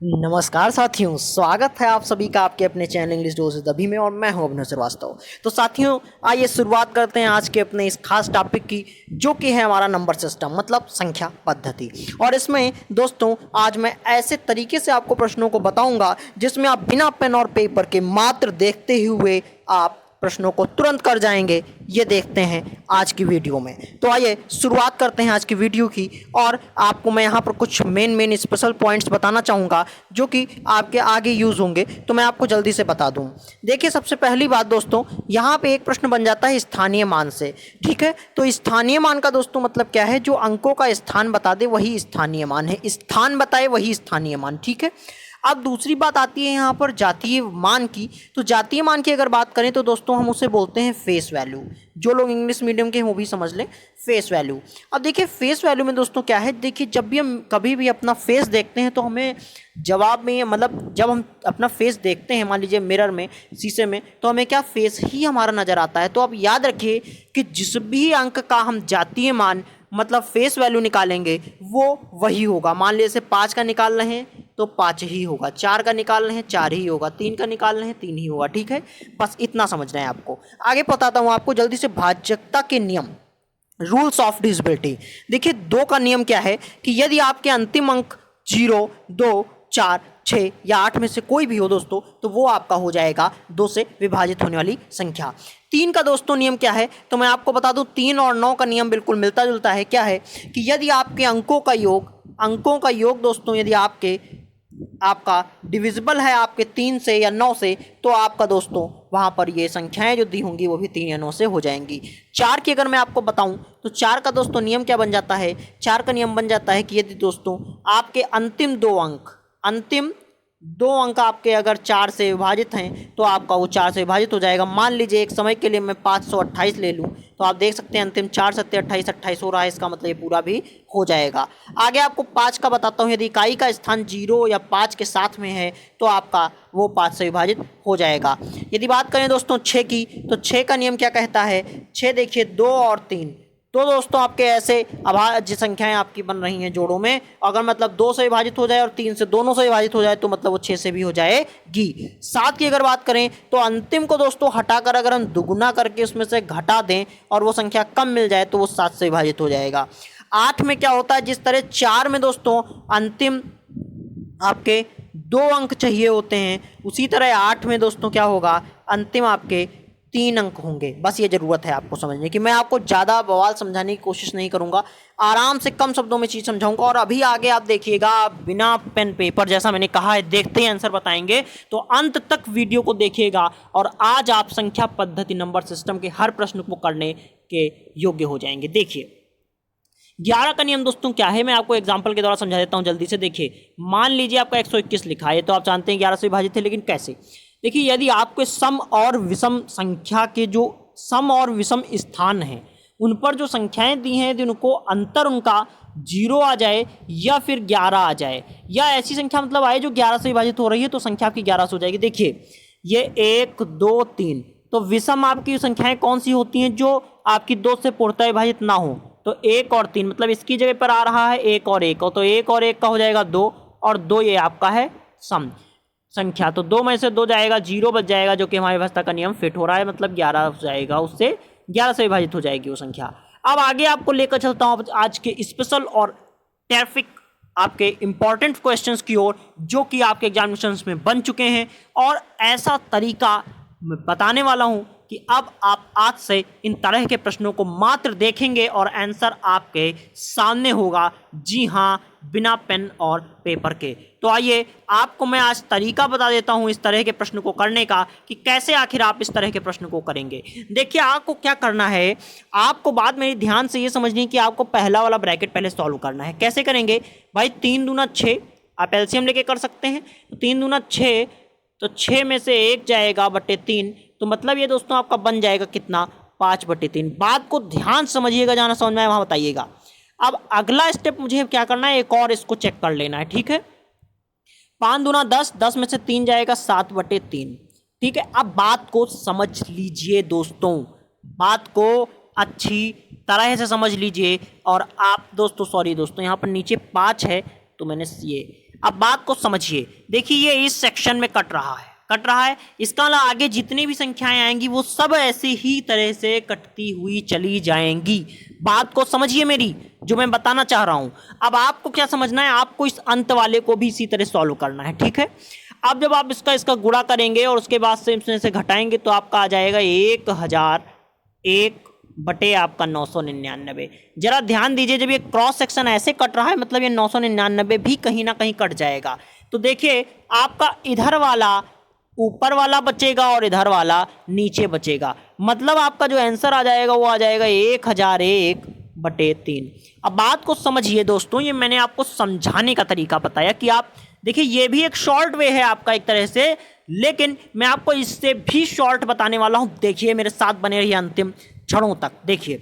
नमस्कार साथियों, स्वागत है आप सभी का आपके अपने चैनल इंग्लिश डोज अभी में। और मैं हूं अभिनव श्रीवास्तव। तो साथियों, आइए शुरुआत करते हैं आज के अपने इस खास टॉपिक की, जो कि है हमारा नंबर सिस्टम, मतलब संख्या पद्धति। और इसमें दोस्तों आज मैं ऐसे तरीके से आपको प्रश्नों को बताऊंगा जिसमें आप बिना पेन और पेपर के मात्र देखते हुए आप प्रश्नों को तुरंत कर जाएंगे। ये देखते हैं आज की वीडियो में। तो आइए शुरुआत करते हैं आज की वीडियो की। और आपको मैं यहाँ पर कुछ मेन स्पेशल पॉइंट्स बताना चाहूँगा जो कि आपके आगे यूज़ होंगे, तो मैं आपको जल्दी से बता दूँ। देखिए, सबसे पहली बात दोस्तों, यहाँ पे एक प्रश्न बन जाता है स्थानीय मान से। ठीक है, तो स्थानीय मान का दोस्तों मतलब क्या है? जो अंकों का स्थान बता दे वही स्थानीय मान है, स्थान बताए वही स्थानीय मान। ठीक है, अब दूसरी बात आती है यहाँ पर जातीय मान की। तो जातीय मान की अगर बात करें तो दोस्तों हम उसे बोलते हैं फेस वैल्यू। जो लोग इंग्लिश मीडियम के हैं वो भी समझ लें फेस वैल्यू। अब देखिए, फेस वैल्यू में दोस्तों क्या है, देखिए जब भी हम कभी भी अपना फेस देखते हैं तो हमें जवाब में, मतलब जब हम अपना फेस देखते हैं, मान लीजिए मिरर में, शीशे में, तो हमें क्या फेस ही हमारा नज़र आता है। तो अब याद रखिए कि जिस भी अंक का हम जातीय मान मतलब फेस वैल्यू निकालेंगे वो वही होगा। मान लीजिए जैसे 5 का निकाल रहे हैं तो 5 ही होगा, 4 का निकाल रहे हैं 4 ही होगा, 3 का निकाल रहे हैं 3 ही होगा। ठीक है, बस इतना समझना है आपको। आगे बताता हूँ आपको जल्दी से भाज्यता के नियम, रूल्स ऑफ डिविजिबिलिटी। देखिए, 2 का नियम क्या है कि यदि आपके अंतिम अंक 0, 2, 4, 6 या 8 में से कोई भी हो दोस्तों, तो वो आपका हो जाएगा 2 से विभाजित होने वाली संख्या। 3 का दोस्तों नियम क्या है, तो मैं आपको बता दूं, 3 और 9 का नियम बिल्कुल मिलता जुलता है। क्या है कि यदि आपके अंकों का योग दोस्तों यदि आपका डिविजिबल है आपके 3 से या 9 से, तो आपका दोस्तों वहाँ पर ये संख्याएं जो दी होंगी वो भी 3 या 9 से हो जाएंगी। 4 की अगर मैं आपको बताऊं तो 4 का दोस्तों नियम क्या बन जाता है? 4 का नियम बन जाता है कि यदि दोस्तों आपके अंतिम दो अंक आपके अगर 4 से विभाजित हैं तो आपका वो 4 से विभाजित हो जाएगा। मान लीजिए एक समय के लिए मैं 528 ले लूँ, तो आप देख सकते हैं अंतिम 4 सत्ते 28, 28 हो रहा है, इसका मतलब ये पूरा भी हो जाएगा। आगे आपको 5 का बताता हूँ, यदि इकाई का स्थान 0 या 5 के साथ में है तो आपका वो 5 से विभाजित हो जाएगा। यदि बात करें दोस्तों 6 की, तो 6 का नियम क्या कहता है? 6 देखिए 2 और 3, तो दोस्तों आपके ऐसे अभाज्य संख्याएं आपकी बन रही हैं जोड़ों में। अगर मतलब 2 से विभाजित हो जाए और 3 से दोनों से विभाजित हो जाए तो मतलब वो 6 से भी हो जाएगी। 7 की अगर बात करें तो अंतिम को दोस्तों हटाकर अगर हम दुगुना करके उसमें से घटा दें और वो संख्या कम मिल जाए तो वो 7 से विभाजित हो जाएगा। 8 में क्या होता है, जिस तरह 4 में दोस्तों अंतिम आपके 2 अंक चाहिए होते हैं, उसी तरह 8 में दोस्तों क्या होगा, अंतिम आपके 3 अंक होंगे। बस ये ज़रूरत है आपको समझने की। मैं आपको ज़्यादा बवाल समझाने की कोशिश नहीं करूँगा, आराम से कम शब्दों में चीज़ समझाऊंगा। और अभी आगे आप देखिएगा, बिना पेन पेपर, जैसा मैंने कहा है, देखते ही आंसर बताएंगे, तो अंत तक वीडियो को देखिएगा और आज आप संख्या पद्धति नंबर सिस्टम के हर प्रश्न को करने के योग्य हो जाएंगे। देखिए 11 का नियम दोस्तों क्या है, मैं आपको एग्जांपल के द्वारा समझा देता हूं जल्दी से। देखिए, मान लीजिए आपका 121 लिखा है, तो आप जानते हैं 11 से विभाजित है, लेकिन कैसे? देखिए, यदि आपके सम और विषम संख्या के जो सम और विषम स्थान हैं उन पर जो संख्याएं दी हैं, यदि उनको अंतर उनका 0 आ जाए या फिर 11 आ जाए, या ऐसी संख्या मतलब आए जो 11 से विभाजित हो रही है, तो संख्या आपकी 11 से हो जाएगी। देखिए, ये 1, 2, 3, तो विषम आपकी संख्याएं कौन सी होती हैं? जो आपकी 2 से पूर्णतः विभाजित ना हो। तो 1 और 3, मतलब इसकी जगह पर आ रहा है 1 और 1, तो 1 और 1 का हो जाएगा 2, और 2 ये आपका है सम संख्या। तो 2 में से 2 जाएगा, 0 बच जाएगा, जो कि हमारी व्यवस्था का नियम फिट हो रहा है, मतलब 11 हो जाएगा, उससे 11 से विभाजित हो जाएगी वो संख्या। अब आगे आपको लेकर चलता हूँ आज के स्पेशल और टैफिक आपके इंपॉर्टेंट क्वेश्चंस की ओर, जो कि आपके एग्जामिनेशंस में बन चुके हैं। और ऐसा तरीका मैं बताने वाला हूं कि अब आप आज से इन तरह के प्रश्नों को मात्र देखेंगे और आंसर आपके सामने होगा। जी हां, बिना पेन और पेपर के। तो आइए आपको मैं आज तरीका बता देता हूं इस तरह के प्रश्न को करने का, कि कैसे आखिर आप इस तरह के प्रश्न को करेंगे। देखिए, आपको क्या करना है, आपको बात मेरी ध्यान से ये समझनी है कि आपको पहला वाला ब्रैकेट पहले सॉल्व करना है। कैसे करेंगे भाई? 3 दूना 6, आप एलसीएम लेके कर सकते हैं। 3 दूना 6, तो 6 में से 1 जाएगा बटे 3, तो मतलब ये दोस्तों आपका बन जाएगा कितना? 5/3। बात को ध्यान समझिएगा, जहाँ समझ में आए वहाँ बताइएगा। अब अगला स्टेप मुझे क्या करना है, एक और इसको चेक कर लेना है। ठीक है, 5 दूना 10, 10 में से 3 जाएगा 7/3। ठीक है, अब बात को समझ लीजिए दोस्तों, बात को अच्छी तरह से समझ लीजिए। और आप दोस्तों, सॉरी दोस्तों, यहाँ पर नीचे 5 है, तो मैंने ये अब बात को समझिए, देखिए ये इस सेक्शन में कट रहा है, इसका अलावा आगे जितनी भी संख्याएं आएंगी वो सब ऐसे ही तरह से कटती हुई चली जाएंगी। बात को समझिए मेरी, जो मैं बताना चाह रहा हूं। अब आपको क्या समझना है, आपको इस अंत वाले को भी इसी तरह सॉल्व करना है, ठीक है। अब जब आप इसका गुणा करेंगे और उसके बाद से इसमें से घटाएंगे तो आपका आ जाएगा 1001 बटे आपका 999। जरा ध्यान दीजिए, जब ये क्रॉस सेक्शन ऐसे कट रहा है मतलब ये 999 भी कहीं ना कहीं कट जाएगा। तो देखिए आपका इधर वाला ऊपर वाला बचेगा और इधर वाला नीचे बचेगा, मतलब आपका जो आंसर आ जाएगा वो आ जाएगा 1001 बटे 3। अब बात को समझिए दोस्तों, ये मैंने आपको समझाने का तरीका बताया कि आप देखिए ये भी एक शॉर्ट वे है आपका एक तरह से, लेकिन मैं आपको इससे भी शॉर्ट बताने वाला हूं। देखिए मेरे साथ बने रहिए अंतिम क्षणों तक। देखिए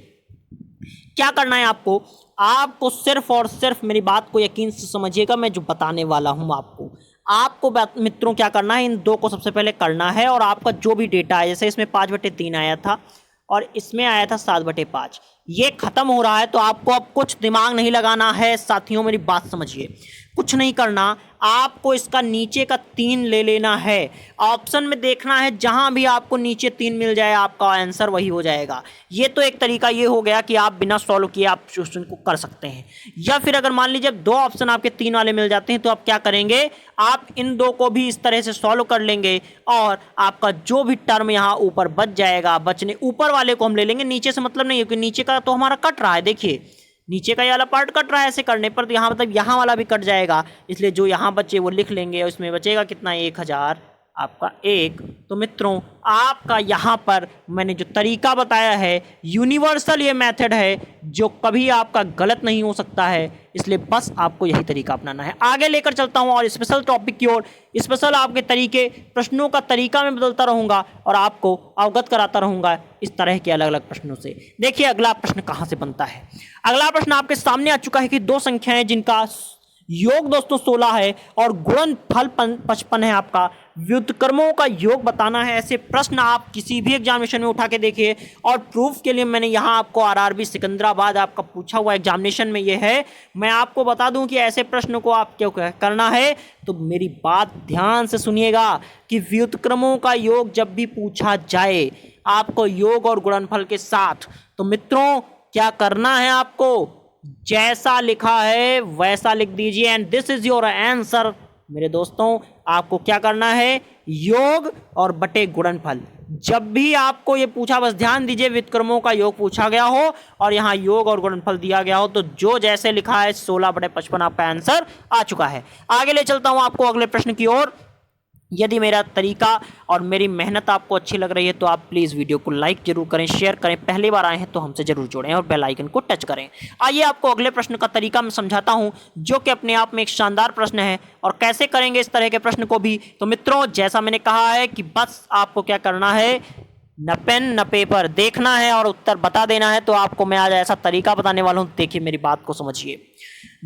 क्या करना है आपको सिर्फ और सिर्फ मेरी बात को यकीन से समझिएगा, मैं जो बताने वाला हूं आपको मित्रों क्या करना है, इन दो को सबसे पहले करना है और आपका जो भी डेटा है, जैसे इसमें 5/3 आया था और इसमें आया था 7/5, ये खत्म हो रहा है तो आपको अब कुछ दिमाग नहीं लगाना है साथियों, मेरी बात समझिए, कुछ नहीं करना, आपको इसका नीचे का 3 ले लेना है। ऑप्शन में देखना है, जहां भी आपको नीचे 3 मिल जाए आपका आंसर वही हो जाएगा। ये तो एक तरीका ये हो गया कि आप बिना सॉल्व किए आप क्वेश्चन को कर सकते हैं। या फिर अगर मान लीजिए 2 ऑप्शन आपके 3 वाले मिल जाते हैं तो आप क्या करेंगे, आप इन 2 को भी इस तरह से सॉल्व कर लेंगे और आपका जो भी टर्म यहाँ ऊपर बच जाएगा, बचने ऊपर वाले को हम ले लेंगे, नीचे से मतलब नहीं है, क्योंकि नीचे का तो हमारा कट रहा है। देखिए नीचे का ये वाला पार्ट कट रहा है, ऐसे करने पर तो यहाँ मतलब यहाँ वाला भी कट जाएगा, इसलिए जो यहाँ बचे वो लिख लेंगे और इसमें बचेगा कितना 1000 आपका 1। तो मित्रों आपका यहाँ पर मैंने जो तरीका बताया है यूनिवर्सल ये मेथड है जो कभी आपका गलत नहीं हो सकता है, इसलिए बस आपको यही तरीका अपनाना है। आगे लेकर चलता हूँ और स्पेशल टॉपिक की ओर, स्पेशल आपके तरीके प्रश्नों का तरीका मैं बदलता रहूँगा और आपको अवगत कराता रहूँगा इस तरह के अलग अलग प्रश्नों से। देखिए अगला प्रश्न कहाँ से बनता है। अगला प्रश्न आपके सामने आ चुका है कि 2 संख्याएं जिनका योग दोस्तों 16 है और गुणनफल 55 है, आपका व्युत्क्रमों का योग बताना है। ऐसे प्रश्न आप किसी भी एग्जामिनेशन में उठा के देखिए और प्रूफ के लिए मैंने यहाँ आपको आरआरबी सिकंदराबाद आपका पूछा हुआ एग्जामिनेशन में ये है। मैं आपको बता दूं कि ऐसे प्रश्न को आप क्यों करना है, तो मेरी बात ध्यान से सुनिएगा कि व्युत्क्रमों का योग जब भी पूछा जाए आपको योग और गुणनफल के साथ, तो मित्रों क्या करना है, आपको जैसा लिखा है वैसा लिख दीजिए and this is your answer. मेरे दोस्तों आपको क्या करना है, योग और बटे गुणनफल। जब भी आपको ये पूछा, बस ध्यान दीजिए व्युत्क्रमों का योग पूछा गया हो और यहाँ योग और गुणनफल दिया गया हो, तो जो जैसे लिखा है 16/55 आपका आंसर आ चुका है। आगे ले चलता हूँ आपको अगले प्रश्न की ओर। यदि मेरा तरीका और मेरी मेहनत आपको अच्छी लग रही है तो आप प्लीज़ वीडियो को लाइक जरूर करें, शेयर करें, पहली बार आए हैं तो हमसे जरूर जुड़ें और बेल आइकन को टच करें। आइए आपको अगले प्रश्न का तरीका मैं समझाता हूं, जो कि अपने आप में एक शानदार प्रश्न है। और कैसे करेंगे इस तरह के प्रश्न को भी, तो मित्रों जैसा मैंने कहा है कि बस आपको क्या करना है, न पेन न पेपर देखना है और उत्तर बता देना है। तो आपको मैं आज ऐसा तरीका बताने वाला हूं, देखिए मेरी बात को समझिए।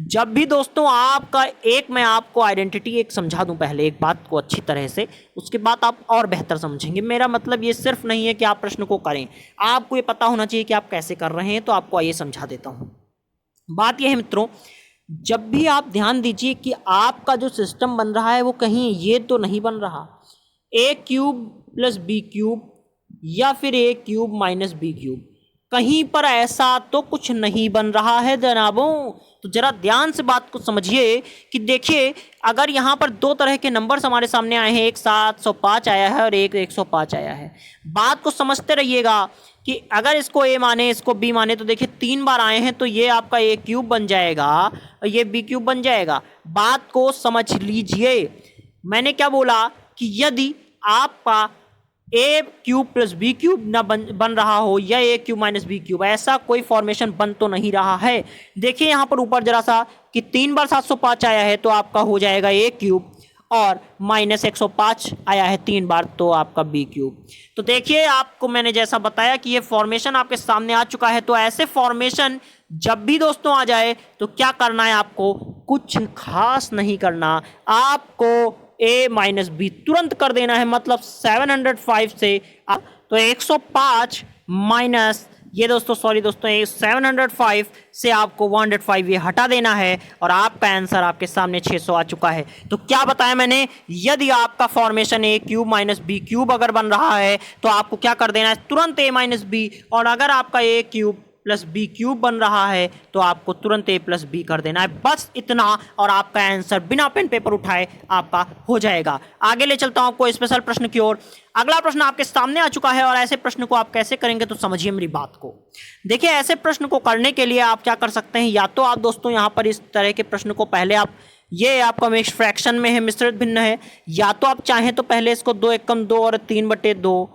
जब भी दोस्तों आपका मैं आपको आइडेंटिटी एक समझा दूं पहले एक बात को अच्छी तरह से, उसके बाद आप और बेहतर समझेंगे। मेरा मतलब ये सिर्फ नहीं है कि आप प्रश्न को करें, आपको ये पता होना चाहिए कि आप कैसे कर रहे हैं। तो आपको आइए समझा देता हूं। बात यह है मित्रों, जब भी आप ध्यान दीजिए कि आपका जो सिस्टम बन रहा है वो कहीं ये तो नहीं बन रहा a³ + b³ या फिर a³ - b³, कहीं पर ऐसा तो कुछ नहीं बन रहा है जनाबों। तो जरा ध्यान से बात को समझिए कि देखिए अगर यहाँ पर 2 तरह के नंबर्स हमारे सामने आए हैं, एक 705 आया है और एक 105 आया है। बात को समझते रहिएगा कि अगर इसको a माने इसको b माने, तो देखिए 3 बार आए हैं तो ये आपका a³ बन जाएगा और ये b³ बन जाएगा। बात को समझ लीजिए, मैंने क्या बोला कि यदि आपका a³ + b³ ना बन रहा हो या a³ - b³, ऐसा कोई फॉर्मेशन बन तो नहीं रहा है। देखिए यहाँ पर ऊपर जरा सा कि 3 बार 705 आया है तो आपका हो जाएगा a³ और -105 आया है 3 बार तो आपका b³। तो देखिए आपको मैंने जैसा बताया कि ये फॉर्मेशन आपके सामने आ चुका है। तो ऐसे फॉर्मेशन जब भी दोस्तों आ जाए तो क्या करना है, आपको कुछ खास नहीं करना, आपको a - b तुरंत कर देना है। मतलब 705 से तो 105 - ये दोस्तों सॉरी दोस्तों, ये 705 से आपको 105 ये हटा देना है और आपका आंसर आपके सामने 600 आ चुका है। तो क्या बताया मैंने, यदि आपका फॉर्मेशन ए क्यूब माइनस बी क्यूब अगर बन रहा है तो आपको क्या कर देना है, तुरंत ए माइनस बी, और अगर आपका ए क्यूब प्लस बी क्यूब बन रहा है तो आपको तुरंत ए प्लस बी कर देना है, बस इतना, और आपका आंसर बिना पेन पेपर उठाए आपका हो जाएगा। आगे ले चलता हूं आपको स्पेशल प्रश्न की ओर। अगला प्रश्न आपके सामने आ चुका है और ऐसे प्रश्न को आप कैसे करेंगे तो समझिए मेरी बात को। देखिए ऐसे प्रश्न को करने के लिए आप क्या कर सकते हैं, या तो आप दोस्तों यहां पर इस तरह के प्रश्न को पहले आप, ये आपका मिक्स फ्रैक्शन में है, मिश्रित भिन्न है, या तो आप चाहें तो पहले इसको 2 एकम 2 और 3/2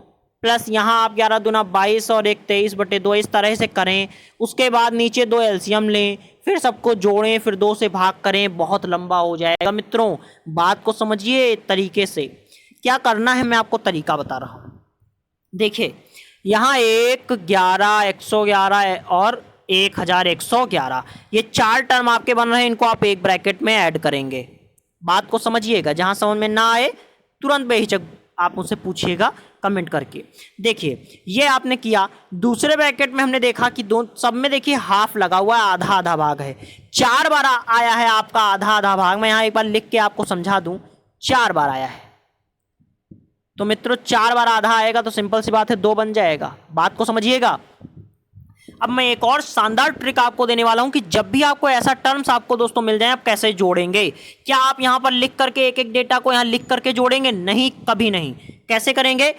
प्लस यहाँ आप 11 दूना 22 और 1 23/2 इस तरह से करें। उसके बाद नीचे 2 एलसीएम लें, फिर सबको जोड़ें, फिर 2 से भाग करें, बहुत लंबा हो जाएगा। मित्रों बात को समझिए तरीके से, क्या करना है मैं आपको तरीका बता रहा हूँ। देखिए यहाँ 1 11 111 और 1111 ये 4 टर्म आपके बन रहे हैं, इनको आप एक ब्रैकेट में ऐड करेंगे। बात को समझिएगा, जहाँ समझ में ना आए तुरंत बेहिचक आप मुझसे पूछिएगा कमेंट करके। देखिए ये आपने किया, दूसरे ब्रैकेट में हमने देखा कि दो सब में देखिए हाफ लगा हुआ है, आधा आधा भाग है, 4 बार आया है आपका आधा आधा भाग। मैं यहाँ एक बार लिख के आपको समझा दूं, 4 बार आया है। तो मित्रों 4 बार आधा आएगा तो सिंपल सी बात है 2 बन जाएगा। बात को समझिएगा। अब मैं एक और शानदार ट्रिक आपको देने वाला हूं कि जब भी आपको ऐसा टर्म्स आपको दोस्तों मिल जाए आप कैसे जोड़ेंगे। क्या आप यहां पर लिख करके एक एक डेटा को यहां लिख करके जोड़ेंगे? नहीं, कभी नहीं। कैसे करेंगे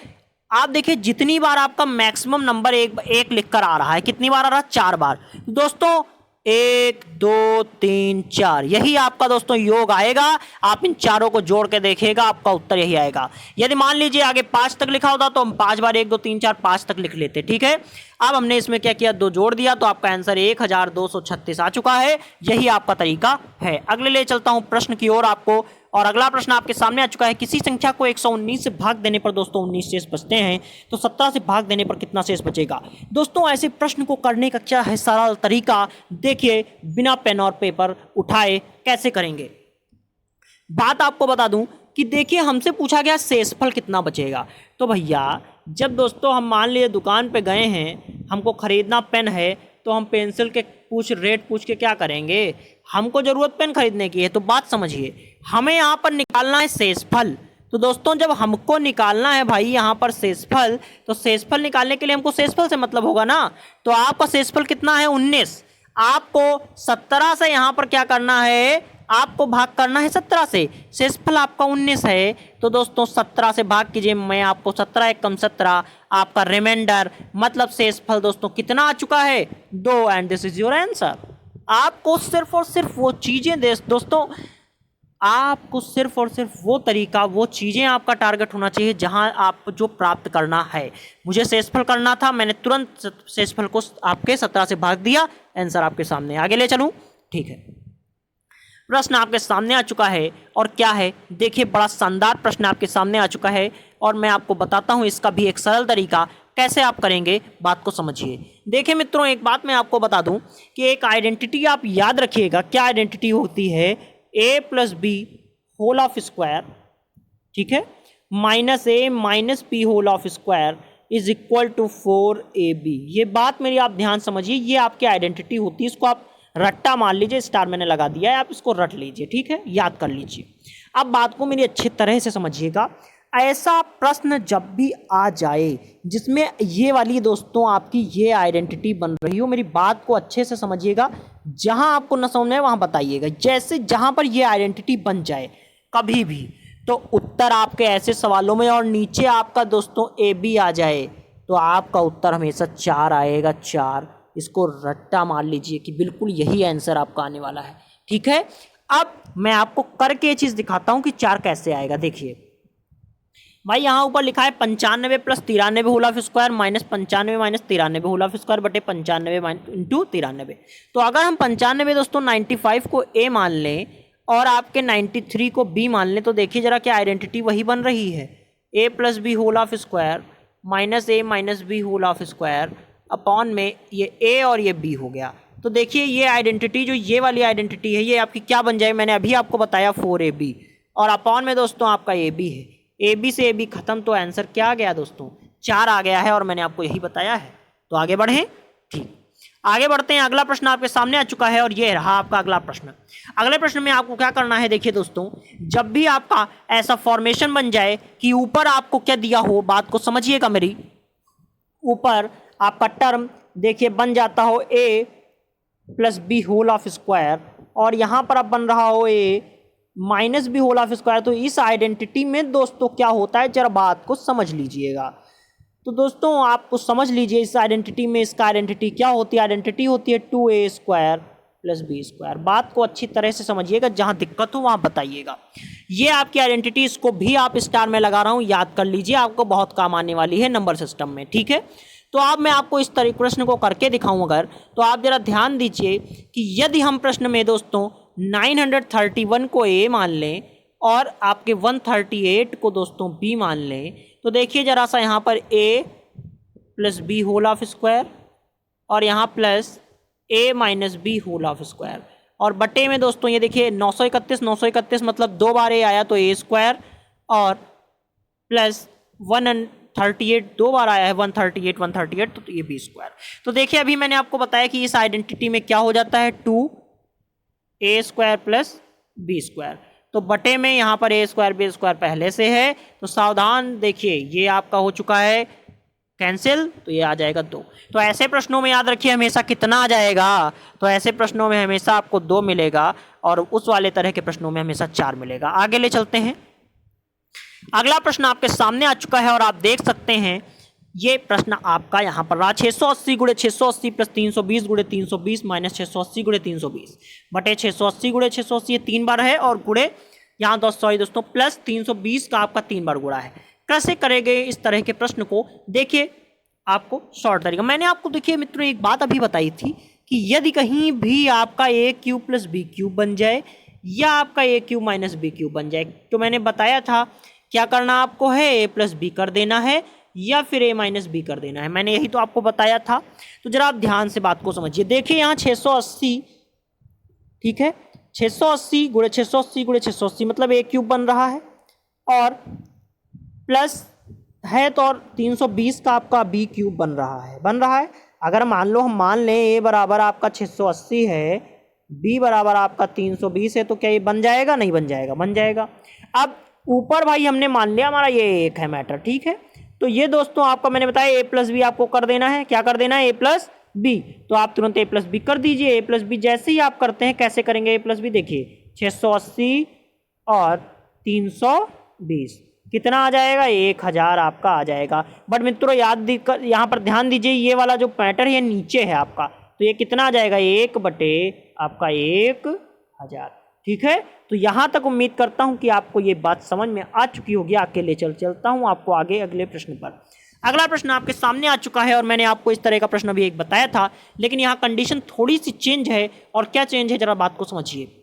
आप देखिए, जितनी बार आपका मैक्सिमम नंबर एक लिख कर आ रहा है, कितनी बार आ रहा है? 4 बार। दोस्तों 1 2 3 4 यही आपका दोस्तों योग आएगा। आप इन चारों को जोड़ के देखिएगा, आपका उत्तर यही आएगा। यदि मान लीजिए आगे 5 तक लिखा होता तो हम 5 बार 1 2 3 4 5 तक लिख लेते, ठीक है। अब हमने इसमें क्या किया, 2 जोड़ दिया तो आपका आंसर 1236 आ चुका है। यही आपका तरीका है। अगले ले चलता हूं प्रश्न की ओर आपको, और अगला प्रश्न आपके सामने आ चुका है। किसी संख्या को 119 से भाग देने पर दोस्तों 19 शेष बचते हैं, तो 17 से भाग देने पर कितना शेष बचेगा? दोस्तों ऐसे प्रश्न को करने का क्या है सरल तरीका, देखिए बिना पेन और पेपर उठाए कैसे करेंगे। बात आपको बता दूं कि देखिए हमसे पूछा गया शेषफल कितना बचेगा। तो भैया जब दोस्तों हम मान लिए दुकान पे गए हैं, हमको खरीदना पेन है, तो हम पेंसिल के रेट पूछ के क्या करेंगे? हमको जरूरत पेन खरीदने की है। तो बात समझिए, हमें यहाँ पर निकालना है शेषफल। तो दोस्तों जब हमको निकालना है भाई यहाँ पर शेषफल, तो शेषफल निकालने के लिए हमको शेषफल से मतलब होगा ना। तो आपका शेषफल कितना है? 19। आपको 17 से यहाँ पर क्या करना है, आपको भाग करना है 17 से। शेषफल आपका 19 है, तो दोस्तों 17 से भाग कीजिए। मैं आपको 17 एकम 17 आपका रिमाइंडर मतलब शेषफल दोस्तों कितना आ चुका है? 2, and this is your answer. आपको सिर्फ और सिर्फ वो चीजें दोस्तों, आपको सिर्फ और सिर्फ वो तरीका, वो चीजें आपका टारगेट होना चाहिए जहां आप जो प्राप्त करना है। मुझे शेषफल करना था, मैंने तुरंत शेषफल को आपके 17 से भाग दिया, आंसर आपके सामने। आगे ले चलूं, ठीक है। प्रश्न आपके सामने आ चुका है, और क्या है देखिए, बड़ा शानदार प्रश्न आपके सामने आ चुका है, और मैं आपको बताता हूं इसका भी एक सरल तरीका कैसे आप करेंगे। बात को समझिए। देखिए मित्रों एक बात मैं आपको बता दूं कि एक आइडेंटिटी आप याद रखिएगा। क्या आइडेंटिटी होती है? a plus B whole of square, ठीक है, minus A minus B whole of square is equal to 4ab। ये बात मेरी आप ध्यान समझिए, ये आपकी आइडेंटिटी होती है। इसको आप रट्टा मान लीजिए, स्टार मैंने लगा दिया है, आप इसको रट लीजिए, ठीक है, याद कर लीजिए। अब बात को मेरी अच्छी तरह से समझिएगा। ऐसा प्रश्न जब भी आ जाए जिसमें ये वाली दोस्तों आपकी ये आइडेंटिटी बन रही हो, मेरी बात को अच्छे से समझिएगा। जहां आपको न समझ में वहां बताइएगा। जैसे जहां पर ये आइडेंटिटी बन जाए कभी भी, तो उत्तर आपके ऐसे सवालों में और नीचे आपका दोस्तों ए बी आ जाए, तो आपका उत्तर हमेशा 4 आएगा। 4 इसको रट्टा मान लीजिए कि बिल्कुल यही आंसर आपका आने वाला है, ठीक है। अब मैं आपको करके ये चीज दिखाता हूं कि 4 कैसे आएगा। देखिए भाई यहाँ ऊपर लिखा है 95 plus 93 whole of square minus 95 minus 93 whole of square बटे 95 इंटू 93। तो अगर हम 95 दोस्तों 95 को ए मान लें और आपके 93 को बी मान लें, तो देखिए जरा क्या आइडेंटिटी वही बन रही है। A plus B whole of square minus A minus B whole of square upon में ये ए और ये बी हो गया। तो देखिए ये आइडेंटिटी, जो ये वाली आइडेंटिटी है, ये आपकी क्या बन जाए, मैंने अभी आपको बताया 4ab, और अपॉन में दोस्तों आपका ए बी है। ए बी से ए बी खत्म, तो आंसर क्या आ गया दोस्तों? 4 आ गया है, और मैंने आपको यही बताया है। तो आगे बढ़ें, ठीक, आगे बढ़ते हैं। अगला प्रश्न आपके सामने आ चुका है और ये रहा आपका अगला प्रश्न। अगले प्रश्न में आपको क्या करना है, देखिए दोस्तों, जब भी आपका ऐसा फॉर्मेशन बन जाए कि ऊपर आपको क्या दिया हो, बात को समझिएगा मेरी, ऊपर आपका टर्म देखिए बन जाता हो a plus B whole of square और यहां पर अब बन रहा हो a minus B whole of square, तो इस आइडेंटिटी में दोस्तों क्या होता है, जरा बात को समझ लीजिएगा। तो दोस्तों आपको समझ लीजिए इस आइडेंटिटी में इसका आइडेंटिटी क्या होती है, आइडेंटिटी होती है 2a square plus B square. बात को अच्छी तरह से समझिएगा, जहां दिक्कत हो वहां बताइएगा। ये आपकी आइडेंटिटी, इसको भी आप स्टार में लगा रहा हूं, याद कर लीजिए, आपको बहुत काम आने वाली है नंबर सिस्टम में, ठीक है। तो अब मैं आपको इस तरह प्रश्न को करके दिखाऊं अगर, तो आप जरा ध्यान दीजिए कि यदि हम प्रश्न में दोस्तों 931 को a मान लें और आपके 138 को दोस्तों b मान लें, तो देखिए जरा सा यहाँ पर a plus B whole of square और यहाँ plus a minus B whole of square और बटे में दोस्तों ये देखिए 931 मतलब 2 बार a आया तो a स्क्वायर और प्लस 138 2 बार आया है 138 तो ये बी स्क्वायर। तो देखिए अभी मैंने आपको बताया कि इस आइडेंटिटी में क्या हो जाता है 2a square plus B square, तो बटे में यहाँ पर a स्क्वायर बी स्क्वायर पहले से है, तो सावधान देखिए ये आपका हो चुका है कैंसिल, तो ये आ जाएगा 2। तो ऐसे प्रश्नों में याद रखिए हमेशा कितना आ जाएगा, तो ऐसे प्रश्नों में हमेशा आपको 2 मिलेगा और उस वाले तरह के प्रश्नों में हमेशा 4 मिलेगा। आगे ले चलते हैं। अगला प्रश्न आपके सामने आ चुका है और आप देख सकते हैं ये प्रश्न आपका यहाँ पर रहा 680 गुणे 680 प्लस 320 गुणे 320 माइनस 680 गुणे 320 बटे 680 गुणे 680, ये 3 बार है और गुणे यहाँ दोस्तों प्लस 320 का आपका 3 बार गुणा है। कैसे करेंगे इस तरह के प्रश्न को, देखिए आपको शॉर्ट तरीका, मैंने आपको देखिए मित्रों एक बात अभी बताई थी कि यदि कहीं भी आपका a cube plus B cube बन जाए या आपका a cube minus B cube बन जाए, तो मैंने बताया था क्या करना आपको है, a प्लस बी कर देना है या फिर a माइनस बी कर देना है, मैंने यही तो आपको बताया था। तो जरा आप ध्यान से बात को समझिए, देखिए यहाँ 680, ठीक है, 680 गुणे 680 गुणे 680 मतलब a क्यूब बन रहा है और प्लस है तो और 320 का आपका बी क्यूब बन रहा है। अगर मान लो हम मान लें a बराबर आपका 680 है, b बराबर आपका 320 है, तो क्या ये बन जाएगा, नहीं बन जाएगा, बन जाएगा। अब ऊपर भाई हमने मान लिया हमारा ये एक है मैटर, ठीक है। तो ये दोस्तों आपका मैंने बताया a प्लस बी आपको कर देना है, क्या कर देना है, a प्लस बी, तो आप तुरंत a प्लस बी कर दीजिए। a प्लस बी जैसे ही आप करते हैं, कैसे करेंगे a प्लस बी, देखिए 680 और 320 कितना आ जाएगा, 1000 आपका आ जाएगा। बट मित्रों याद यहाँ पर ध्यान दीजिए, ये वाला जो पैटर्न है नीचे है आपका, तो ये कितना आ जाएगा, 1 बटे आपका 1000, ठीक है। तो यहाँ तक उम्मीद करता हूँ कि आपको ये बात समझ में आ चुकी होगी। आगे ले चलता हूँ आपको आगे अगले प्रश्न पर। अगला प्रश्न आपके सामने आ चुका है और मैंने आपको इस तरह का प्रश्न भी एक बताया था, लेकिन यहाँ कंडीशन थोड़ी सी चेंज है। और क्या चेंज है, जरा बात को समझिए।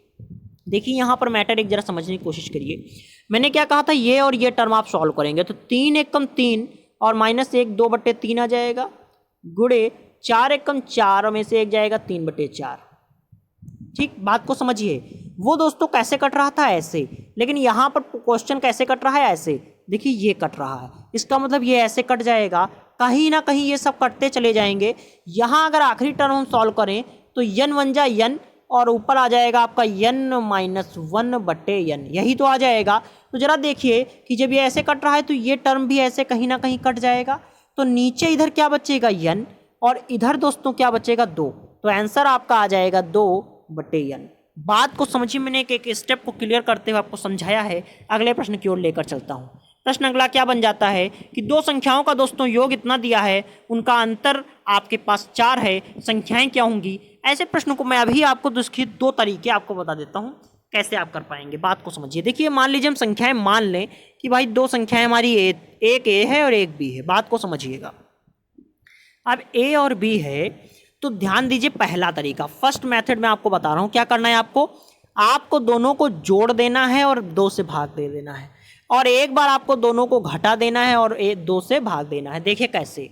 देखिए यहाँ पर मैटर एक जरा समझने की कोशिश करिए। मैंने क्या कहा था, ये और ये टर्म आप सॉल्व करेंगे तो 3 एकम 3 और माइनस 1 2 बटे 3 आ जाएगा, गुणे 4 एकम 4 में से 1 जाएगा 3 बटे 4, ठीक। बात को समझिए, वो दोस्तों कैसे कट रहा था, ऐसे, लेकिन यहाँ पर क्वेश्चन कैसे कट रहा है, ऐसे, देखिए ये कट रहा है, इसका मतलब ये ऐसे कट जाएगा, कहीं ना कहीं ये सब कटते चले जाएंगे। यहाँ अगर आखिरी टर्म हम सॉल्व करें तो n 1 जा n और ऊपर आ जाएगा आपका n माइनस 1 बटे n, यही तो आ जाएगा। तो जरा देखिए कि जब ये ऐसे कट रहा है तो ये टर्म भी ऐसे कहीं ना कहीं कट जाएगा, तो नीचे इधर क्या बचेगा, n, और इधर दोस्तों क्या बचेगा, 2, तो आंसर आपका आ जाएगा 2 बटे n। बात को समझिए, मैंने एक स्टेप को क्लियर करते हुए आपको समझाया है। अगले प्रश्न की ओर लेकर चलता हूँ। प्रश्न अगला क्या बन जाता है कि दो संख्याओं का दोस्तों योग इतना दिया है, उनका अंतर आपके पास 4 है, संख्याएं क्या होंगी। ऐसे प्रश्न को मैं अभी आपको उसके 2 तरीके आपको बता देता हूँ कैसे आप कर पाएंगे। बात को समझिए, देखिए मान लीजिए हम संख्याएं मान लें कि भाई 2 संख्याएं हमारी एक a है और एक b है। बात को समझिएगा, अब a और b है तो ध्यान दीजिए, पहला तरीका फर्स्ट मेथड में आपको बता रहा हूँ। क्या करना है आपको दोनों को जोड़ देना है और 2 से भाग दे देना है, और एक बार आपको दोनों को घटा देना है और 2 से भाग देना है। देखिए कैसे,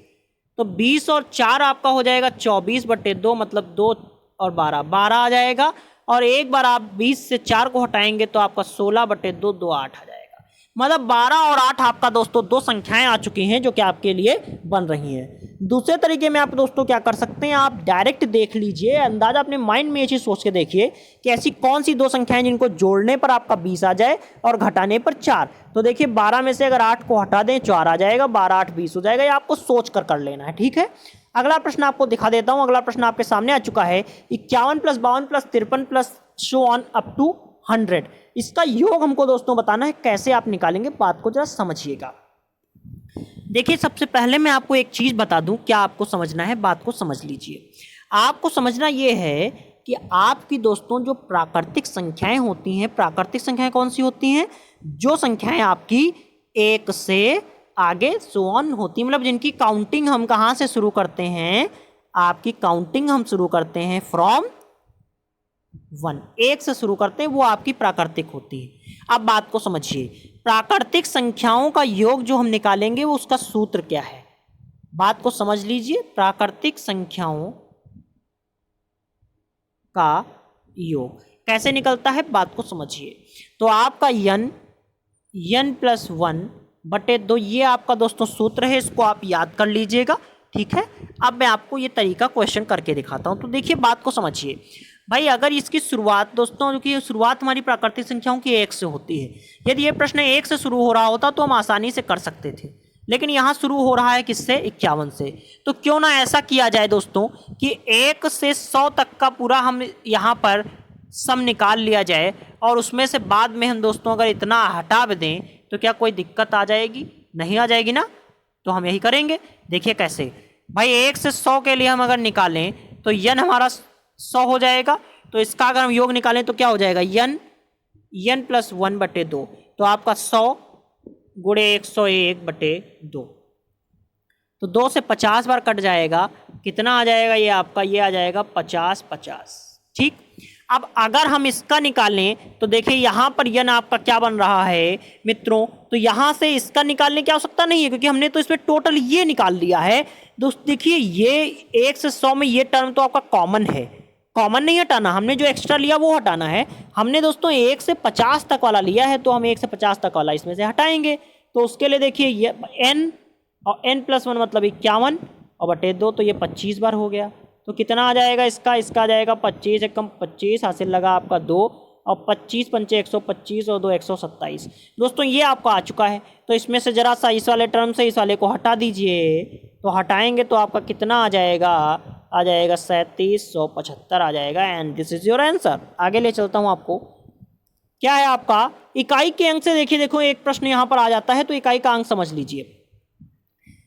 तो 20 और 4 आपका हो जाएगा 24 बटे 2, मतलब 2 और 12 आ जाएगा, और एक बार आप 20 से 4 को हटाएंगे तो आपका 16 बटे 2 8 आ जाएगा। मतलब 12 और 8 आपका दोस्तों दो संख्याएं आ चुकी हैं जो कि आपके लिए बन रही हैं। दूसरे तरीके में आप दोस्तों क्या कर सकते हैं, आप डायरेक्ट देख लीजिए, अंदाजा अपने माइंड में ये चीज़ सोच के देखिए कि ऐसी कौन सी दो संख्याएं जिनको जोड़ने पर आपका 20 आ जाए और घटाने पर 4। तो देखिए 12 में से अगर 8 को हटा दें 4 आ जाएगा, 12 8 20 हो जाएगा। ये आपको सोच कर लेना है, ठीक है। अगला प्रश्न आपको दिखा देता हूं। अगला प्रश्न आपके सामने आ चुका है 51 + 52 + 53 plus so on up to 100। इसका योग हमको दोस्तों बताना है, कैसे आप निकालेंगे बात को जरा समझिएगा। देखिए सबसे पहले मैं आपको एक चीज बता दूं, क्या आपको समझना है, बात को समझ लीजिए। आपको समझना यह है कि आपकी दोस्तों जो प्राकृतिक संख्याएं होती हैं, प्राकृतिक संख्याएं कौन सी होती हैं, जो संख्याएं आपकी 1 से आगे सो ऑन होती हैं, मतलब जिनकी काउंटिंग हम कहां से शुरू करते हैं, आपकी काउंटिंग हम शुरू करते हैं फ्रॉम 1, 1 से शुरू करते हैं, वो आपकी प्राकृतिक होती है। अब बात को समझिए, प्राकृतिक संख्याओं का योग जो हम निकालेंगे वो उसका सूत्र क्या है, बात को समझ लीजिए। प्राकृतिक संख्याओं का योग कैसे निकलता है, बात को समझिए। तो आपका n + 1/2 ये आपका दोस्तों सूत्र है, इसको आप याद कर लीजिएगा, ठीक है। अब मैं आपको ये तरीका क्वेश्चन करके दिखाता हूं। तो देखिए बात को समझिए भाई, अगर इसकी शुरुआत दोस्तों, जो कि शुरुआत हमारी प्राकृतिक संख्याओं की 1 से होती है, यदि ये प्रश्न 1 से शुरू हो रहा होता तो हम आसानी से कर सकते थे, लेकिन यहाँ शुरू हो रहा है किससे, 51 से। तो क्यों ना ऐसा किया जाए दोस्तों कि 1 से 100 तक का पूरा हम यहाँ पर सम निकाल लिया जाए, और उसमें से बाद में हम दोस्तों अगर इतना हटा भी दें तो क्या कोई दिक्कत आ जाएगी, नहीं आ जाएगी ना। तो हम यही करेंगे। देखिए कैसे भाई, 1 से 100 के लिए हम अगर निकालें तो n हमारा 100 हो जाएगा, तो इसका अगर हम योग निकालें तो क्या हो जाएगा, n + 1/2। तो आपका 100 × 101/2, तो 2 से 50 बार कट जाएगा, कितना आ जाएगा ये आपका, ये आ जाएगा 50, ठीक। अब अगर हम इसका निकालें तो देखिए यहाँ पर n आपका क्या बन रहा है मित्रों, तो यहाँ से इसका निकालने की आवश्यकता नहीं है, क्योंकि हमने तो इसमें टोटल ये निकाल लिया है। दोस्त देखिए ये 1 से 100 में ये टर्म तो आपका कॉमन है, कॉमन नहीं हटाना, हमने जो एक्स्ट्रा लिया वो हटाना है। हमने दोस्तों 1 से 50 तक वाला लिया है, तो हम 1 से 50 तक वाला इसमें से हटाएंगे। तो उसके लिए देखिए ये n और n + 1 मतलब 51 और /2, तो ये 25 बार हो गया। तो कितना आ जाएगा इसका आ जाएगा 25 एकम 25, हासिल लगा आपका 2, और 25 पंचे 125 और 2 127। दोस्तों ये आपका आ चुका है। तो इसमें से जरा सा इस वाले टर्म से इस वाले को हटा दीजिए, तो हटाएंगे तो आपका कितना आ जाएगा 3775 आ जाएगा, and this is your answer. आगे ले चलता हूँ आपको, क्या है आपका इकाई के अंक से। देखिए देखो एक प्रश्न यहाँ पर आ जाता है, तो इकाई का अंक समझ लीजिए।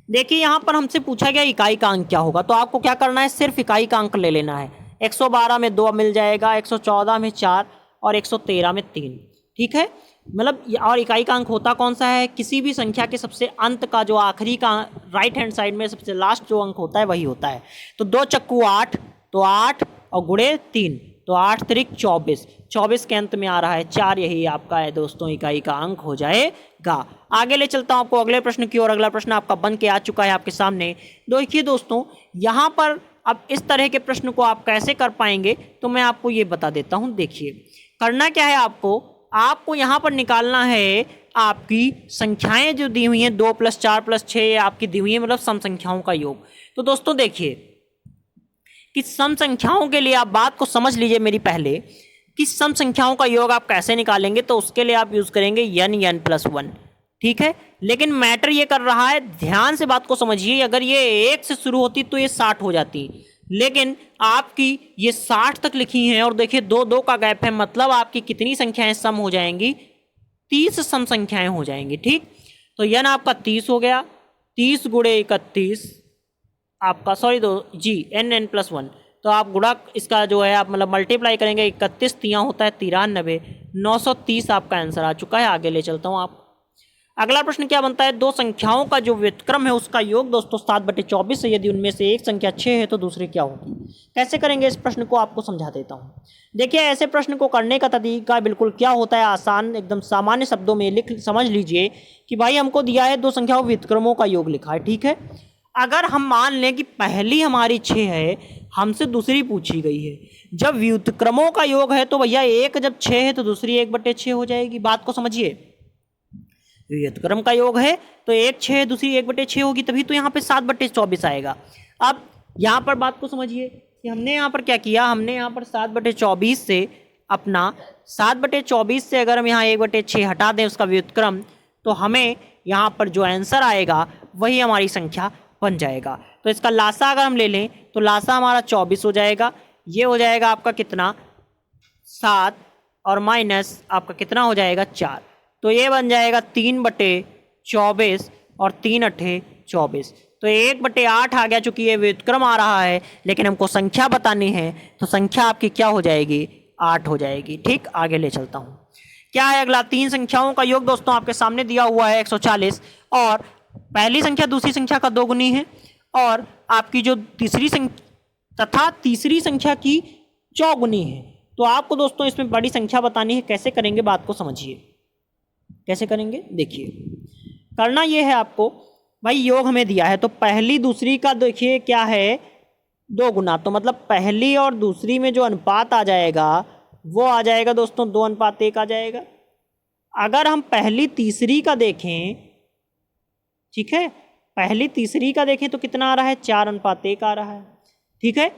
देखिए यहाँ पर हमसे पूछा गया इकाई का अंक क्या होगा, तो आपको क्या करना है, सिर्फ इकाई का अंक ले लेना है। 112 में 2 मिल जाएगा, 114 में 4 और 113 में 3, ठीक है। मतलब और इकाई का अंक होता कौन सा है, किसी भी संख्या के सबसे अंत का जो आखिरी का राइट हैंड साइड में सबसे लास्ट जो अंक होता है वही होता है। तो 2 चक्कू 8, तो 8 और गुणे 3, तो 8 त्रिक 24, 24 के अंत में आ रहा है 4, यही आपका है दोस्तों इकाई का अंक हो जाएगा। आगे ले चलता हूं आपको अगले प्रश्न की ओर। अगला प्रश्न आपका बन के आ चुका है आपके सामने। देखिए दोस्तों यहाँ पर अब इस तरह के प्रश्न को आप कैसे कर पाएंगे, तो मैं आपको ये बता देता हूं। देखिए करना क्या है, आपको यहाँ पर निकालना है आपकी संख्याएं जो दी हुई हैं 2 + 4 + 6 आपकी दी हुई है, मतलब सम संख्याओं का योग। तो दोस्तों देखिए कि सम संख्याओं के लिए आप बात को समझ लीजिए मेरी पहले, कि सम संख्याओं का योग आप कैसे निकालेंगे। तो उसके लिए आप यूज करेंगे n + 1, ठीक है। लेकिन मैटर ये कर रहा है, ध्यान से बात को समझिए, अगर ये 1 से शुरू होती तो ये 60 हो जाती, लेकिन आपकी ये 60 तक लिखी हैं, और देखिए 2 का गैप है, मतलब आपकी कितनी संख्याएं सम हो जाएंगी, 30 सम संख्याएं हो जाएंगी, ठीक। तो n आपका 30 हो गया, 30 × 31 आपका n + 1, तो आप गुणा इसका जो है आप मतलब मल्टीप्लाई करेंगे, 31 तियां होता है 93, 930 आपका आंसर आ चुका है। आगे ले चलता हूं आप। अगला प्रश्न क्या बनता है, दो संख्याओं का जो व्युत्क्रम है उसका योग दोस्तों 7/24 है, यदि उनमें से एक संख्या 6 है तो दूसरी क्या होगी। कैसे करेंगे इस प्रश्न को आपको समझा देता हूँ। देखिए ऐसे प्रश्न को करने का तरीका बिल्कुल क्या होता है, आसान एकदम सामान्य शब्दों में लिख समझ लीजिए कि भाई हमको दिया है दो संख्याओं व्युत्क्रमों का योग लिखा है, ठीक है। अगर हम मान लें कि पहली हमारी 6 है, हमसे दूसरी पूछी गई है, जब व्युत्क्रमों का योग है तो भैया एक जब 6 है तो दूसरी 1/6 हो जाएगी। बात को समझिए, व्युत्क्रम का योग है तो 1/6 दूसरी 1/6 होगी, तभी तो यहाँ पे 7/24 आएगा। अब यहाँ पर बात को समझिए कि हमने यहाँ पर क्या किया, हमने यहाँ पर 7/24 से अपना 7/24 से अगर हम यहाँ 1/6 हटा दें उसका व्युत्क्रम, तो हमें यहाँ पर जो आंसर आएगा वही हमारी संख्या बन जाएगा। तो इसका लासा अगर हम ले लें तो लासा हमारा 24 हो जाएगा। ये हो जाएगा आपका कितना 7 और माइनस आपका कितना हो जाएगा 4, तो ये बन जाएगा 3/24 और 3×8 24। तो 1/8 आ गया, चूंकि ये व्युत्क्रम आ रहा है लेकिन हमको संख्या बतानी है तो संख्या आपकी क्या हो जाएगी 8 हो जाएगी। ठीक, आगे ले चलता हूँ। क्या है अगला, 3 संख्याओं का योग दोस्तों आपके सामने दिया हुआ है 140 और पहली संख्या दूसरी संख्या का 2 गुनी है और आपकी जो तीसरी संख्या तथा तीसरी संख्या की चौगुनी है। तो आपको दोस्तों इसमें बड़ी संख्या बतानी है। कैसे करेंगे बात को समझिए, कैसे करेंगे देखिए। करना यह है आपको, भाई योग हमें दिया है तो पहली दूसरी का देखिए क्या है 2 गुना, तो मतलब पहली और दूसरी में जो अनुपात आ जाएगा वो आ जाएगा दोस्तों 2:1 आ जाएगा। अगर हम पहली तीसरी का देखें, ठीक है, पहली तीसरी का देखें तो कितना आ रहा है 4:1 आ रहा है। ठीक है,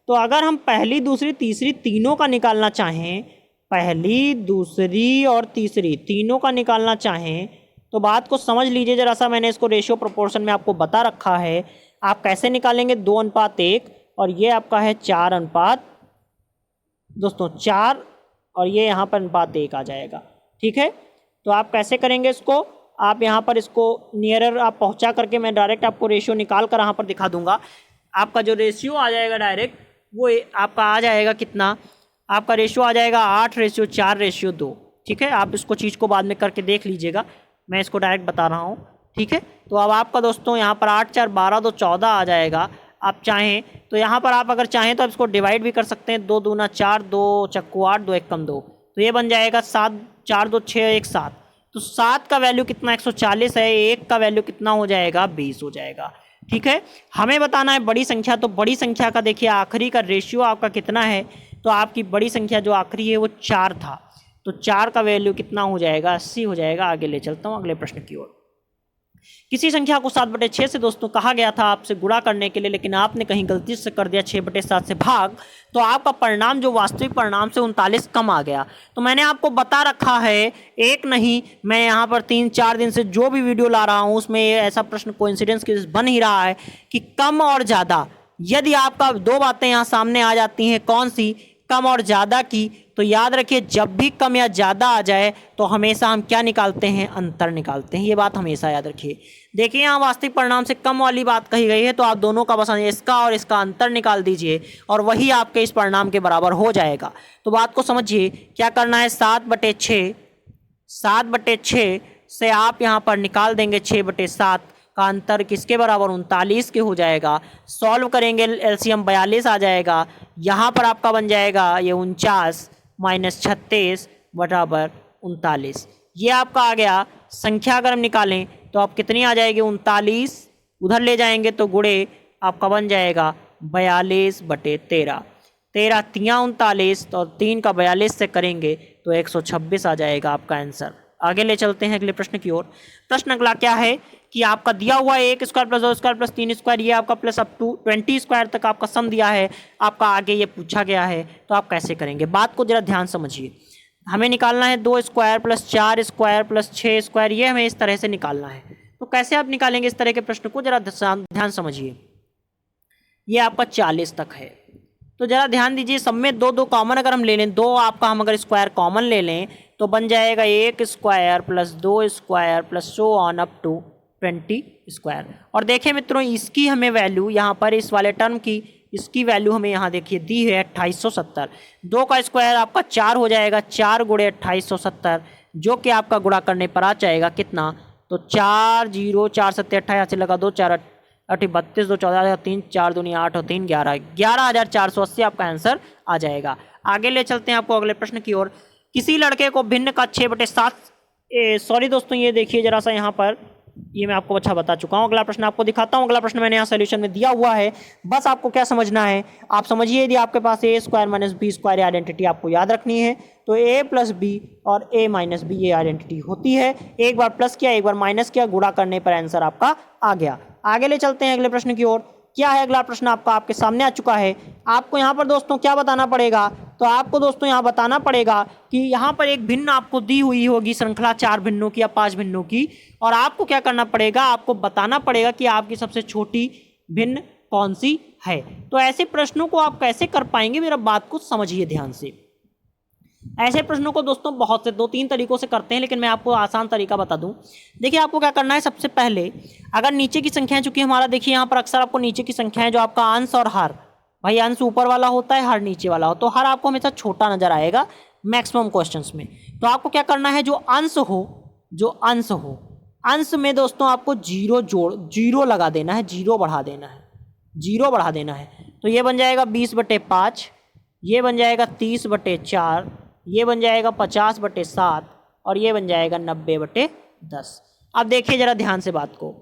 तो अगर हम पहली दूसरी तीसरी तीनों का निकालना चाहें, पहली दूसरी और तीसरी तीनों का निकालना चाहें तो बात को समझ लीजिए जरा सा। मैंने इसको रेशियो प्रोपोर्शन में आपको बता रखा है। आप कैसे निकालेंगे 2:1 और ये आपका है 4 दोस्तों 4 और ये यहाँ पर 1 आ जाएगा। ठीक है, तो आप कैसे करेंगे इसको, आप यहाँ पर इसको नियरर आप पहुँचा करके मैं डायरेक्ट आपको रेशियो निकाल कर यहाँ पर दिखा दूंगा। आपका जो रेशियो आ जाएगा डायरेक्ट वो आपका आ जाएगा कितना, आपका रेशियो आ जाएगा 8:4:2। ठीक है, आप इसको चीज़ को बाद में करके देख लीजिएगा, मैं इसको डायरेक्ट बता रहा हूँ। ठीक है, तो अब आपका दोस्तों यहाँ पर 8 4 12 2 14 आ जाएगा। आप चाहें तो यहाँ पर आप अगर चाहें तो आप इसको डिवाइड भी कर सकते हैं, 2 दूना 4 2 चक्कू 8 2 1 कम 2, तो ये बन जाएगा 7 4 2 6 1 7। तो 7 का वैल्यू कितना 140 है, 1 का वैल्यू कितना हो जाएगा 20 हो जाएगा। ठीक है, हमें बताना है बड़ी संख्या, तो बड़ी संख्या का देखिए आखिरी का रेशियो आपका कितना है, तो आपकी बड़ी संख्या जो आखिरी है वो 4 था, तो 4 का वैल्यू कितना हो जाएगा 80 हो जाएगा। आगे ले चलता हूँ अगले प्रश्न की ओर। किसी संख्या को 7/6 से दोस्तों कहा गया था आपसे गुणा करने के लिए, लेकिन आपने कहीं गलती से कर दिया 6/7 से भाग, तो आपका परिणाम जो वास्तविक परिणाम से 39 कम आ गया। तो मैंने आपको बता रखा है, एक नहीं मैं यहाँ पर 3-4 दिन से जो भी वीडियो ला रहा हूँ उसमें ऐसा प्रश्न कोइंसिडेंस के बन ही रहा है कि कम और ज़्यादा, यदि आपका 2 बातें यहाँ सामने आ जाती हैं, कौन सी, कम और ज़्यादा की, तो याद रखिए जब भी कम या ज़्यादा आ जाए तो हमेशा हम क्या निकालते हैं, अंतर निकालते हैं। ये बात हमेशा याद रखिए। देखिए यहाँ वास्तविक परिणाम से कम वाली बात कही गई है, तो आप दोनों का बस इसका और इसका अंतर निकाल दीजिए और वही आपके इस परिणाम के बराबर हो जाएगा। तो बात को समझिए, क्या करना है, 7/6 से आप यहाँ पर निकाल देंगे 6/7 का अंतर किसके बराबर, 39 के हो जाएगा। सॉल्व करेंगे एलसीएम 42 आ जाएगा। यहाँ पर आपका बन जाएगा ये 49 - 36 बराबर 39। ये आपका आ गया। संख्या अगर हम निकालें तो आप कितनी आ जाएगी 39, उधर ले जाएंगे तो गुणे आपका बन जाएगा 42/13। 13 3 39 और 3 का 42 से करेंगे तो 126 आ जाएगा आपका आंसर। आगे ले चलते हैं अगले प्रश्न की ओर। प्रश्न अगला क्या है कि आपका दिया हुआ 1 स्क्वायर + 2 स्क्वायर + 3 स्क्वायर, ये आपका प्लस अप टू 20 स्क्वायर तक आपका सम दिया है, आपका आगे ये पूछा गया है, तो आप कैसे करेंगे। बात को जरा ध्यान समझिए। हमें निकालना है 2 स्क्वायर + 4 स्क्वायर + 6 स्क्वायर, ये हमें इस तरह से निकालना है। तो कैसे आप निकालेंगे इस तरह के प्रश्न को, जरा ध्यान समझिए। ये आपका 40 तक है, तो जरा ध्यान दीजिए, सब में 2 2 कॉमन अगर हम ले लें, 2 आपका हम अगर स्क्वायर कॉमन ले लें तो बन जाएगा 1 square + 2 square + so on up to 20 square. और देखिए मित्रों, इसकी हमें वैल्यू यहाँ पर इस वाले टर्म की, इसकी वैल्यू हमें यहाँ देखिए दी है 2870। 2 का स्क्वायर आपका 4 हो जाएगा, 4 गुणे 2870, जो कि आपका गुणा करने पर आ जाएगा कितना, तो 4 0 4 7 28 से लगा 2 4 8 32 2 14 3 4 दूनी 8 और 3 11 11480 आपका आंसर आ जाएगा। आगे ले चलते हैं आपको अगले प्रश्न की ओर। किसी लड़के को भिन्न का 6/7 सॉरी दोस्तों, ये देखिए जरा सा यहाँ पर ये मैं आपको अच्छा बता चुका हूँ। अगला प्रश्न आपको दिखाता हूँ। अगला प्रश्न मैंने यहाँ सोल्यूशन में दिया हुआ है, बस आपको क्या समझना है, आप समझिए यदि आपके पास A square minus B square identity आपको याद रखनी है तो ए प्लस बी और ए माइनस बी ये आइडेंटिटी होती है। एक बार प्लस किया, एक बार माइनस किया, गुणा करने पर आंसर आपका आ गया। आगे ले चलते हैं अगले प्रश्न की ओर। क्या है अगला प्रश्न आपका आपके सामने आ चुका है। आपको यहाँ पर दोस्तों क्या बताना पड़ेगा, तो आपको दोस्तों यहाँ बताना पड़ेगा कि यहाँ पर एक भिन्न आपको दी हुई होगी श्रृंखला 4 भिन्नों की या 5 भिन्नों की, और आपको क्या करना पड़ेगा, आपको बताना पड़ेगा कि आपकी सबसे छोटी भिन्न कौन सी है। तो ऐसे प्रश्नों को आप कैसे कर पाएंगे, मेरा बात को समझिए ध्यान से। ऐसे प्रश्नों को दोस्तों बहुत से 2-3 तरीकों से करते हैं, लेकिन मैं आपको आसान तरीका बता दूं। देखिए आपको क्या करना है, सबसे पहले अगर नीचे की संख्याएं, चूंकि हमारा देखिए यहाँ पर अक्सर आपको नीचे की संख्याएं जो आपका अंश और हर, भाई अंश ऊपर वाला होता है, हर नीचे वाला हो, तो हर आपको हमेशा छोटा नजर आएगा मैक्सिमम क्वेश्चंस में। तो आपको क्या करना है, जो अंश हो अंश में दोस्तों आपको जीरो लगा देना है, जीरो बढ़ा देना है। तो ये बन जाएगा 20/5, ये बन जाएगा 30/4, ये बन जाएगा 50/7 और ये बन जाएगा 90/10। अब देखिए जरा ध्यान से बात को,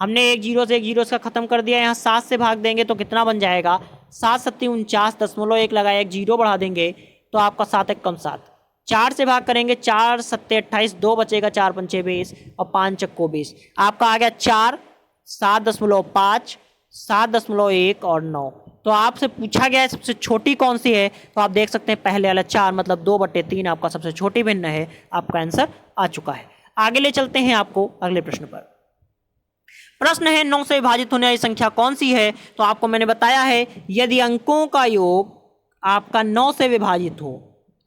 हमने एक जीरो से एक जीरो का खत्म कर दिया। यहाँ 7 से भाग देंगे तो कितना बन जाएगा, 7 सत्ती 49.1 लगाया, एक जीरो बढ़ा देंगे तो आपका 7 एक कम 7। 4 से भाग करेंगे, 4 सत्ते 28, 2 बचेगा, 4 पंचे 20 और 5 चक्को 20। आपका आ गया 4, 7.5, 7.1 और 9। तो आपसे पूछा गया है सबसे छोटी कौन सी है, तो आप देख सकते हैं पहले वाला 4 मतलब 2/3 आपका सबसे छोटी भिन्न है। आपका आंसर आ चुका है। आगे ले चलते हैं आपको अगले प्रश्न पर। प्रश्न है 9 से विभाजित होने वाली संख्या कौन सी है। तो आपको मैंने बताया है यदि अंकों का योग आपका 9 से विभाजित हो,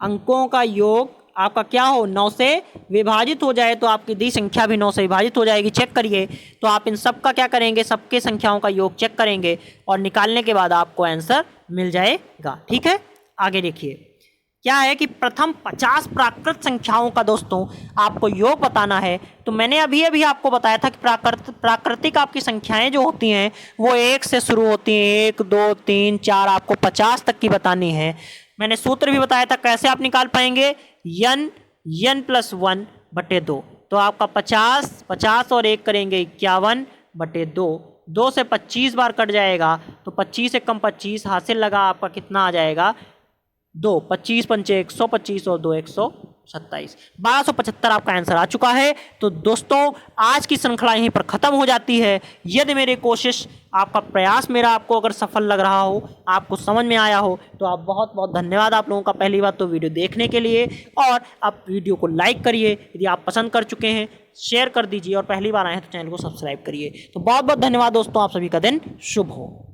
अंकों का योग आपका क्या हो, 9 से विभाजित हो जाए तो आपकी दी संख्या भी 9 से विभाजित हो जाएगी। चेक करिए, तो आप इन सब का क्या करेंगे, सबके संख्याओं का योग चेक करेंगे और निकालने के बाद आपको आंसर मिल जाएगा। ठीक है, आगे देखिए क्या है कि प्रथम 50 प्राकृत संख्याओं का दोस्तों आपको योग बताना है। तो मैंने अभी आपको बताया था कि प्राकृतिक आपकी संख्याएं जो होती हैं वो 1 से शुरू होती हैं, 1 2 3 4, आपको 50 तक की बतानी है। मैंने सूत्र भी बताया था कैसे आप निकाल पाएंगे, n + 1/2। तो आपका 50 और 1 करेंगे 51/2, 2 से 25 बार कट जाएगा तो 25 से कम 25 हासिल लगा, आपका कितना आ जाएगा 2, 25 पंचे 125 और 2 127, 1275 आपका आंसर आ चुका है। तो दोस्तों आज की श्रृंखला यहीं पर खत्म हो जाती है। यदि मेरी कोशिश, आपका प्रयास मेरा आपको अगर सफल लग रहा हो, आपको समझ में आया हो, तो आप बहुत बहुत धन्यवाद आप लोगों का पहली बात तो वीडियो देखने के लिए। और आप वीडियो को लाइक करिए, यदि आप पसंद कर चुके हैं शेयर कर दीजिए और पहली बार आए हैं तो चैनल को सब्सक्राइब करिए। तो बहुत बहुत धन्यवाद दोस्तों, आप सभी का दिन शुभ हो।